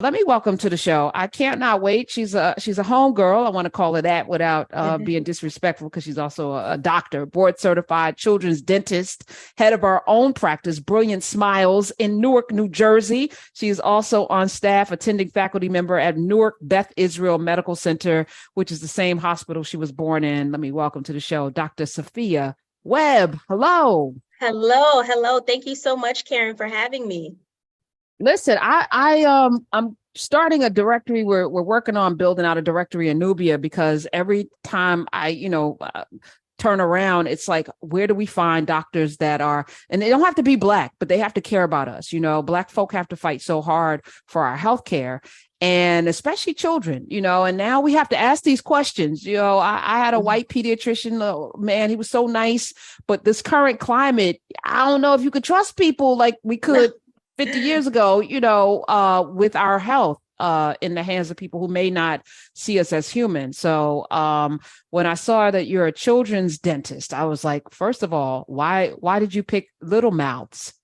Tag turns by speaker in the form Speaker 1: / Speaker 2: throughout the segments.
Speaker 1: Let me welcome to the show. I can't not wait. She's a home girl. I want to call her that without being disrespectful, because she's also a doctor, board certified children's dentist, head of our own practice, Brilliant Smiles, in Newark, New Jersey. She is also on staff, attending faculty member at Newark Beth Israel Medical Center, which is the same hospital she was born in. Let me welcome to the show, Dr. Suffiyah Webb. Hello.
Speaker 2: Hello. Thank you so much, Karen, for having me.
Speaker 1: Listen, I'm starting a directory. We're working on building out a directory in Nubia, because every time I turn around, it's like, where do we find doctors that are, and they don't have to be Black, but they have to care about us. Black folk have to fight so hard for our healthcare, and especially children, and now we have to ask these questions. I had a white pediatrician, man, he was so nice, but this current climate, I don't know if you could trust people like we could 50 years ago, with our health in the hands of people who may not see us as human. So when I saw that you're a children's dentist, I was like, first of all, why did you pick little mouths?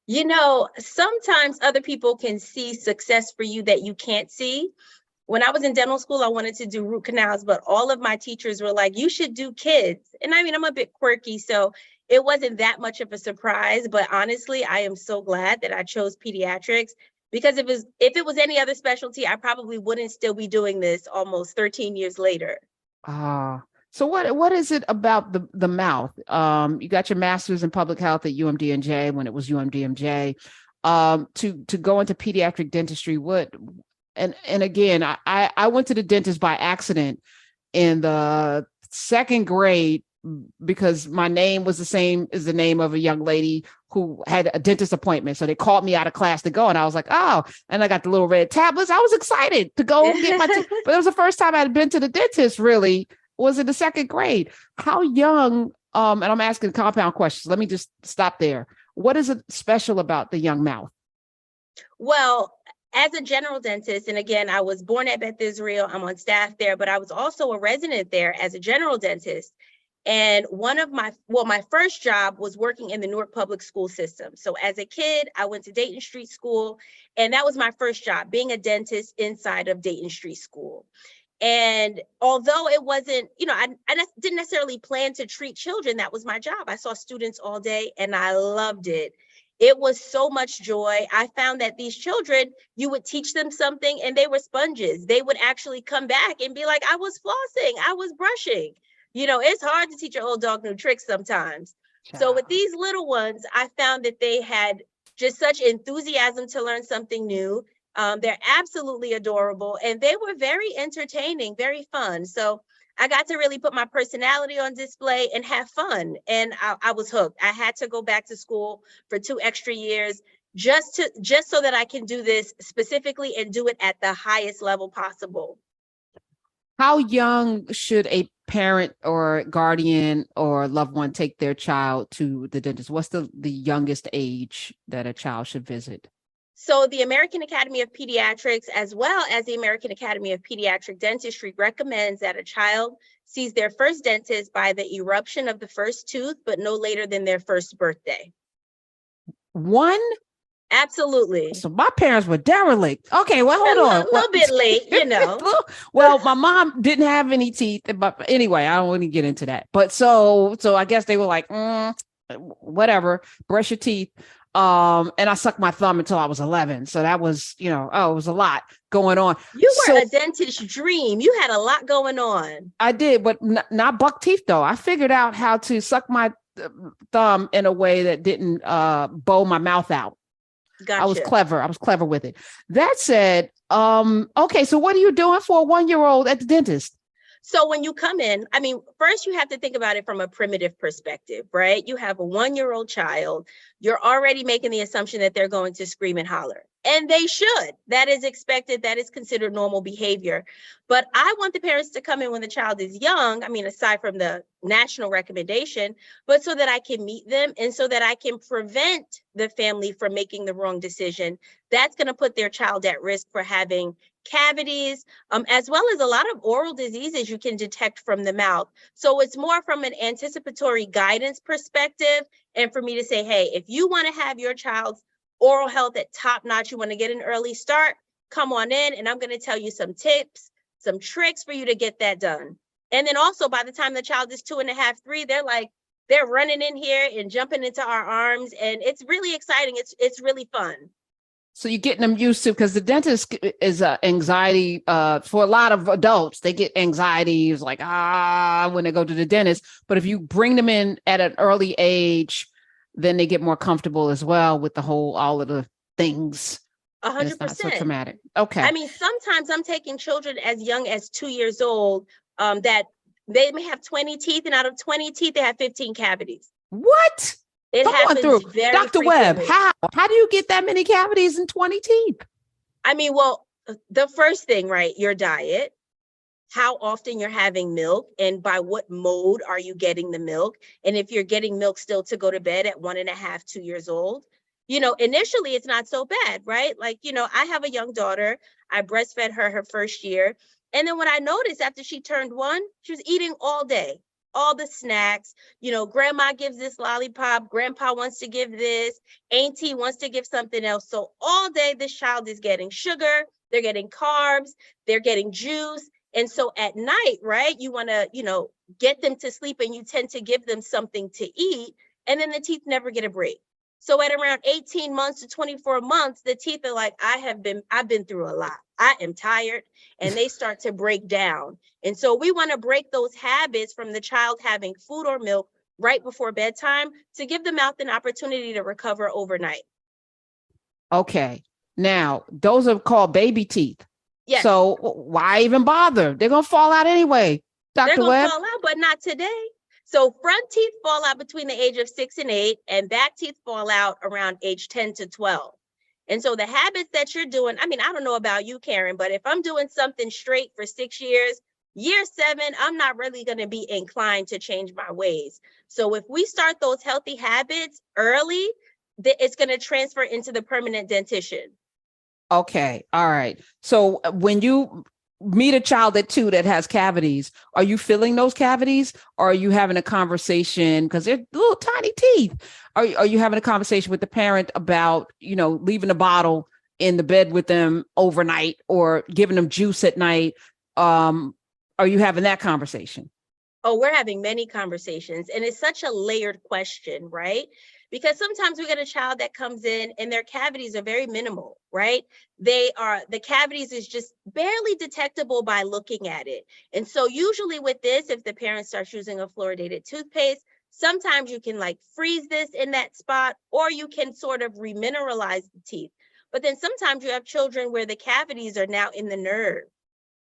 Speaker 2: Sometimes other people can see success for you that you can't see. When I was in dental school, I wanted to do root canals, but all of my teachers were like, you should do kids. And I mean, I'm a bit quirky, so it wasn't that much of a surprise. But honestly, I am so glad that I chose pediatrics, because if it was any other specialty, I probably wouldn't still be doing this almost 13 years later.
Speaker 1: So what is it about the mouth? You got your master's in public health at UMDNJ, when it was UMDNJ, to go into pediatric dentistry. And again, I went to the dentist by accident in the second grade, because my name was the same as the name of a young lady who had a dentist appointment. So they called me out of class to go. And I was like, oh, and I got the little red tablets. I was excited to go get my teeth. But it was the first time I had been to the dentist, really, was in the second grade. How young, and I'm asking compound questions. Let me just stop there. What is it special about the young mouth?
Speaker 2: Well, as a general dentist, and again, I was born at Beth Israel, I'm on staff there, but I was also a resident there as a general dentist. And my first job was working in the Newark public school system. So as a kid, I went to Dayton Street School, and that was my first job, being a dentist inside of Dayton Street School. And although it wasn't, I didn't necessarily plan to treat children, that was my job. I saw students all day and I loved it. It was so much joy. I found that these children, you would teach them something and they were sponges. They would actually come back and be like, I was flossing, I was brushing. It's hard to teach an old dog new tricks sometimes. So with these little ones, I found that they had just such enthusiasm to learn something new. They're absolutely adorable, and they were very entertaining, very fun. So I got to really put my personality on display and have fun. And I was hooked. I had to go back to school for 2 extra years just so that I can do this specifically and do it at the highest level possible.
Speaker 1: How young should a parent or guardian or loved one take their child to the dentist? What's the youngest age that a child should visit?
Speaker 2: So the American Academy of Pediatrics, as well as the American Academy of Pediatric Dentistry, recommends that a child sees their first dentist by the eruption of the first tooth, but no later than their first birthday.
Speaker 1: One?
Speaker 2: Absolutely.
Speaker 1: So my parents were derelict. Okay, well, hold on.
Speaker 2: A little bit late,
Speaker 1: Well, my mom didn't have any teeth, but anyway, I don't want to get into that. But so I guess they were like, whatever, brush your teeth. And I sucked my thumb until I was 11. So that was, it was a lot going on.
Speaker 2: You were a dentist's dream. You had a lot going on.
Speaker 1: I did, but not buck teeth though. I figured out how to suck my thumb in a way that didn't bow my mouth out.
Speaker 2: Gotcha.
Speaker 1: I was clever with it. That said, okay, so what are you doing for a 1-year-old at the dentist?
Speaker 2: So when you come in, first you have to think about it from a primitive perspective, right? You have a 1-year-old child. You're already making the assumption that they're going to scream and holler. And they should. That is expected. That is considered normal behavior. But I want the parents to come in when the child is young. Aside from the national recommendation, but so that I can meet them and so that I can prevent the family from making the wrong decision. That's going to put their child at risk for having cavities, as well as a lot of oral diseases you can detect from the mouth. So it's more from an anticipatory guidance perspective. And for me to say, hey, if you want to have your child's oral health at top notch, you want to get an early start, come on in and I'm going to tell you some tips, some tricks for you to get that done. And then also by the time the child is 2.5, 3, they're running in here and jumping into our arms, and it's really exciting. It's really fun.
Speaker 1: So you're getting them used to, because the dentist is anxiety for a lot of adults. They get anxiety, it's like, when they go to the dentist. But if you bring them in at an early age, then they get more comfortable as well with all of the things.
Speaker 2: 100%.
Speaker 1: It's not so traumatic. Okay.
Speaker 2: I mean, sometimes I'm taking children as young as 2 years old that they may have 20 teeth, and out of 20 teeth, they have 15 cavities.
Speaker 1: What?
Speaker 2: It happens through.
Speaker 1: Dr. Webb, how do you get that many cavities and 20 teeth?
Speaker 2: I mean, well, the first thing, right, your diet, how often you're having milk, and by what mode are you getting the milk? And if you're getting milk still to go to bed at 1.5, 2 years old, initially it's not so bad, right? Like, I have a young daughter. I breastfed her first year. And then what I noticed after she turned 1, she was eating all day, all the snacks. Grandma gives this lollipop, grandpa wants to give this, auntie wants to give something else. So all day this child is getting sugar, they're getting carbs, they're getting juice. And so at night, right, you want to, get them to sleep, and you tend to give them something to eat, and then the teeth never get a break. So at around 18 months to 24 months, the teeth are like, I've been through a lot. I am tired, and they start to break down. And so we want to break those habits from the child having food or milk right before bedtime to give the mouth an opportunity to recover overnight.
Speaker 1: Okay. Now, those are called baby teeth.
Speaker 2: Yes.
Speaker 1: So why even bother? They're going to fall out anyway, Dr. Webb.
Speaker 2: They're going to fall out, but not today. So front teeth fall out between the age of 6 and 8, and back teeth fall out around age 10 to 12. And so the habits that you're doing, I mean, I don't know about you, Karen, but if I'm doing something straight for 6 years, year 7, I'm not really going to be inclined to change my ways. So if we start those healthy habits early, it's going to transfer into the permanent dentition.
Speaker 1: Okay. All right. So when you meet a child at 2 that has cavities, are you filling those cavities, or are you having a conversation, because they're little tiny teeth? Are you having a conversation with the parent about, leaving a bottle in the bed with them overnight, or giving them juice at night? Are you having that conversation?
Speaker 2: Oh, we're having many conversations, and it's such a layered question, right? Because sometimes we get a child that comes in and their cavities are very minimal, right? The cavities is just barely detectable by looking at it. And so usually with this, if the parent starts using a fluoridated toothpaste, sometimes you can freeze this in that spot, or you can sort of remineralize the teeth. But then sometimes you have children where the cavities are now in the nerve,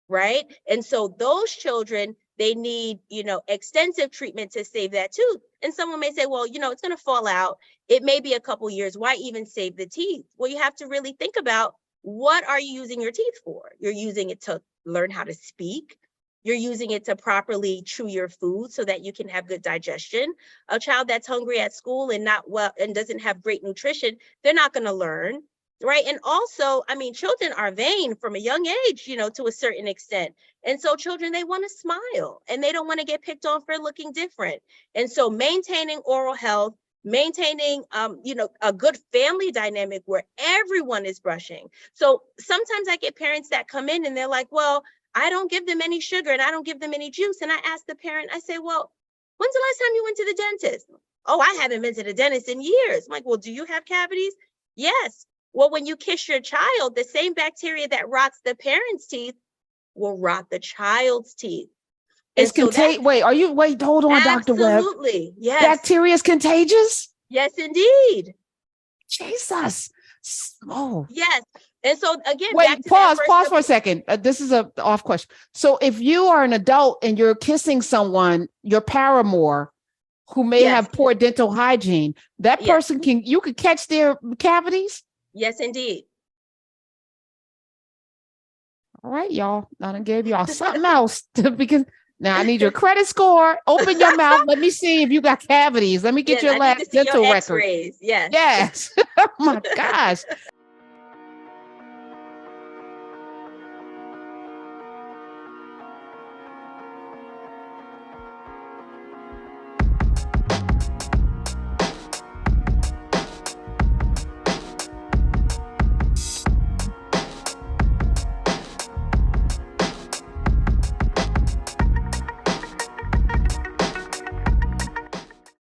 Speaker 2: right? And so those children, they need, extensive treatment to save that tooth. And someone may say, well, it's going to fall out. It may be a couple years. Why even save the teeth? Well, you have to really think about, what are you using your teeth for? You're using it to learn how to speak. You're using it to properly chew your food so that you can have good digestion. A child that's hungry at school and not well and doesn't have great nutrition, they're not going to learn. Right. And also, I mean, children are vain from a young age, to a certain extent. And so children, they want to smile, and they don't want to get picked on for looking different. And so maintaining oral health, maintaining, a good family dynamic where everyone is brushing. So sometimes I get parents that come in and they're like, well, I don't give them any sugar and I don't give them any juice. And I ask the parent, I say, well, when's the last time you went to the dentist? Oh, I haven't been to the dentist in years. I'm like, well, do you have cavities? Yes. Well, when you kiss your child, the same bacteria that rots the parent's teeth will rot the child's teeth.
Speaker 1: It's contagious. Hold on, Dr. Webb.
Speaker 2: Absolutely. Yes.
Speaker 1: Bacteria is contagious?
Speaker 2: Yes, indeed.
Speaker 1: Jesus. Oh.
Speaker 2: Yes. And so again,
Speaker 1: pause for a second. This is a off question. So if you are an adult and you're kissing someone, your paramour, who may have poor dental hygiene, that person you could catch their cavities?
Speaker 2: Yes, indeed.
Speaker 1: All right, y'all. I done gave y'all something else because now I need your credit score. Open your mouth. Let me see if you got cavities. Let me get your last dental record.
Speaker 2: Yes.
Speaker 1: Yes. Oh my gosh.